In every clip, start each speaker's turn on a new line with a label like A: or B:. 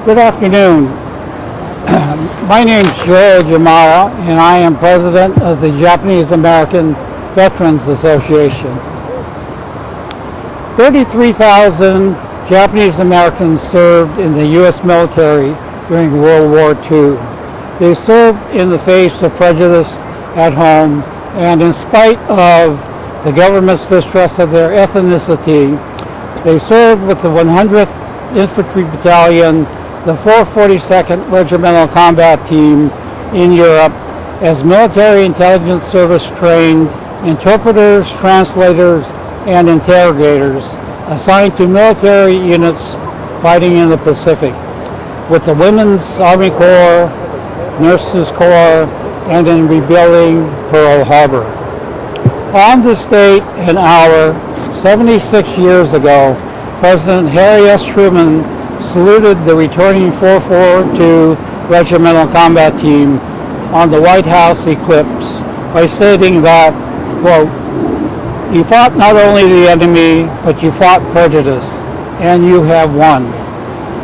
A: Good afternoon. My name is Joe Jamara, and I am president of the Japanese American Veterans Association. 33,000 Japanese Americans served in the U.S. military during World War II. They served in the face of prejudice at home, and in spite of the government's distrust of their ethnicity, they served with the 100th Infantry Battalion, the 442nd Regimental Combat Team in Europe, as military intelligence service trained interpreters, translators, and interrogators assigned to military units fighting in the Pacific, with the Women's Army Corps, Nurses Corps, and in rebuilding Pearl Harbor. On this date and hour, 76 years ago, President Harry S. Truman saluted the returning 442 Regimental Combat Team on the White House eclipse by stating that, quote, "You fought not only the enemy, but you fought prejudice, and you have won.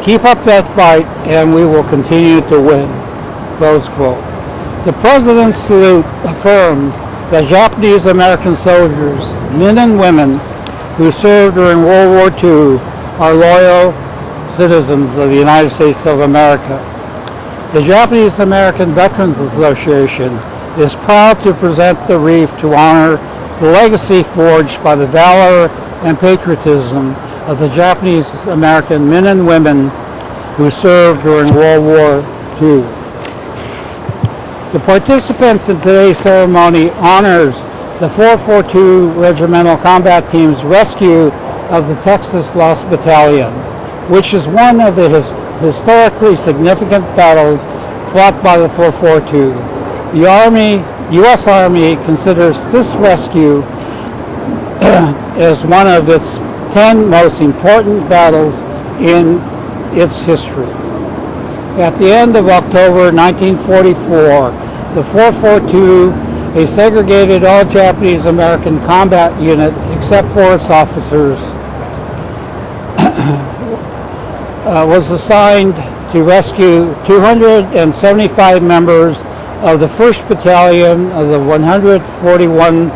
A: Keep up that fight, and we will continue to win," close quote. The President's salute affirmed that Japanese American soldiers, men and women, who served during World War II are loyal citizens of the United States of America. The Japanese American Veterans Association is proud to present the wreath to honor the legacy forged by the valor and patriotism of the Japanese American men and women who served during World War II. The participants in today's ceremony honors the 442 Regimental Combat Team's rescue of the Texas Lost Battalion, which is one of the historically significant battles fought by the 442. The U.S. Army considers this rescue as one of its 10 most important battles in its history. At the end of October 1944, the 442, a segregated all-Japanese American combat unit except for its officers, was assigned to rescue 275 members of the 1st Battalion of the 141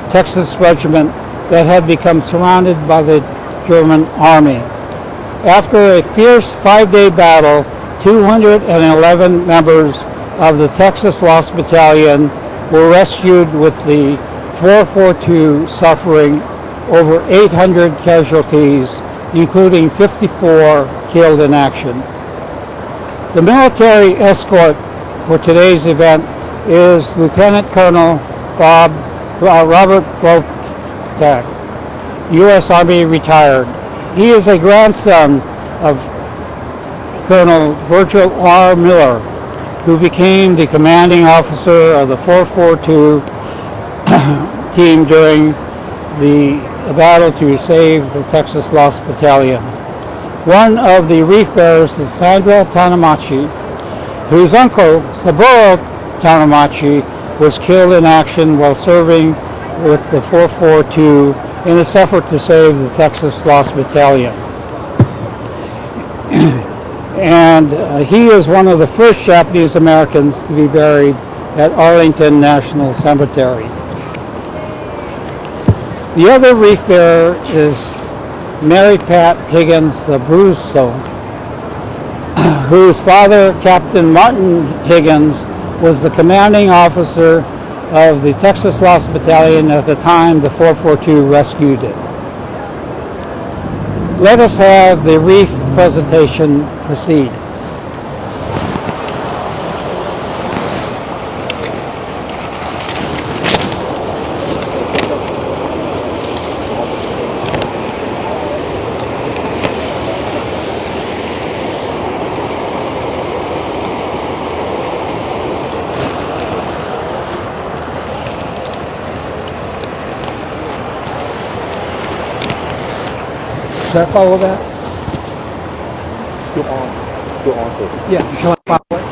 A: Texas Regiment that had become surrounded by the German Army. After a fierce 5-day battle, 211 members of the Texas Lost Battalion were rescued, with the 442 suffering over 800 casualties, including 54 killed in action. The military escort for today's event is Lieutenant Colonel Robert Voltak, U.S. Army retired. He is a grandson of Colonel Virgil R. Miller, who became the commanding officer of the 442 team during the battle to save the Texas Lost Battalion. One of the wreath bearers is Sandra Tanamachi, whose uncle, Saburo Tanamachi, was killed in action while serving with the 442 in its effort to save the Texas Lost Battalion. And he is one of the first Japanese Americans to be buried at Arlington National Cemetery. The other wreath bearer is Mary Pat Higgins Abruzzo, whose father, Captain Martin Higgins, was the commanding officer of the Texas Lost Battalion at the time the 442 rescued it. Let us have the wreath presentation proceed. Should I follow that?
B: Still on. Still on, sir.
A: Yeah, shall I follow it?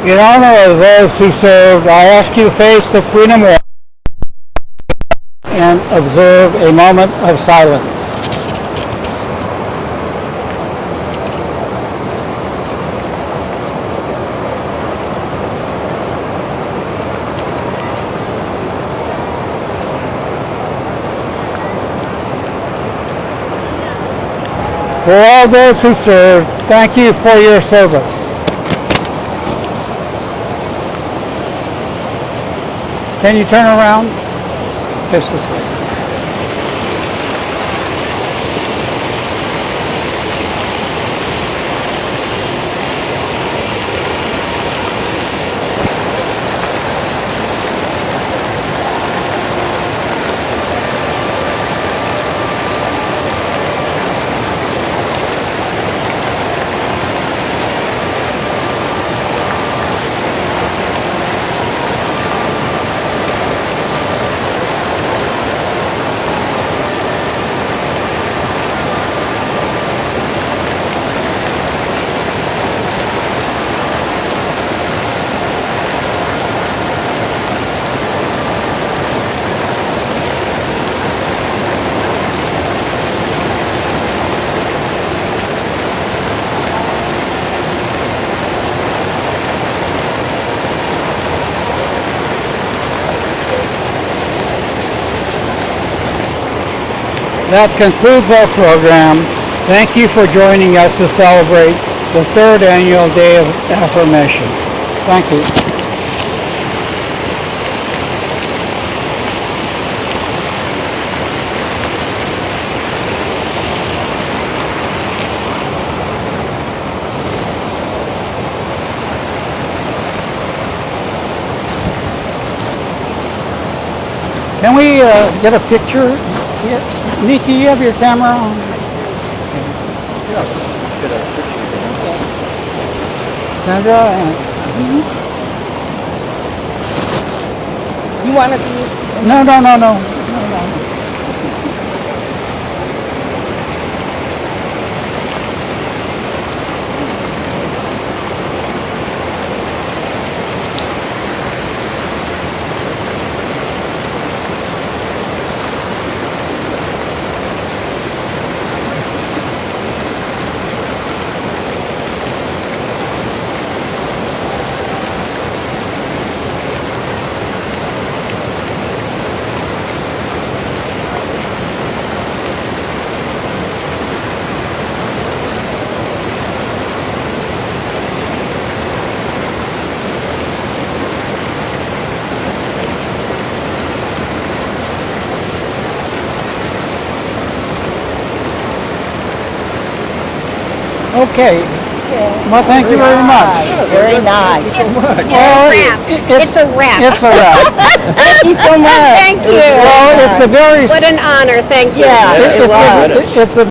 A: In honor of those who served, I ask you to face the Freedom Wall and observe a moment of silence. For all those who served, thank you for your service. Can you turn around? Face this way. That concludes our program. Thank you for joining us to celebrate the 3rd annual Day of Affirmation. Thank you. Can we get a picture? Yeah. Nikki, you have your camera on?
B: Yeah, get a picture.
A: Sandra and...
C: You want to be?
A: No. Okay. Well, thank you very much.
C: Very nice.
B: Thank you so much.
C: It's a wrap.
A: It's a wrap.
C: Thank you so much.
D: Thank you.
A: Well, it's a very...
D: What an honor. Thank you.
C: Yeah, it was.
A: It's a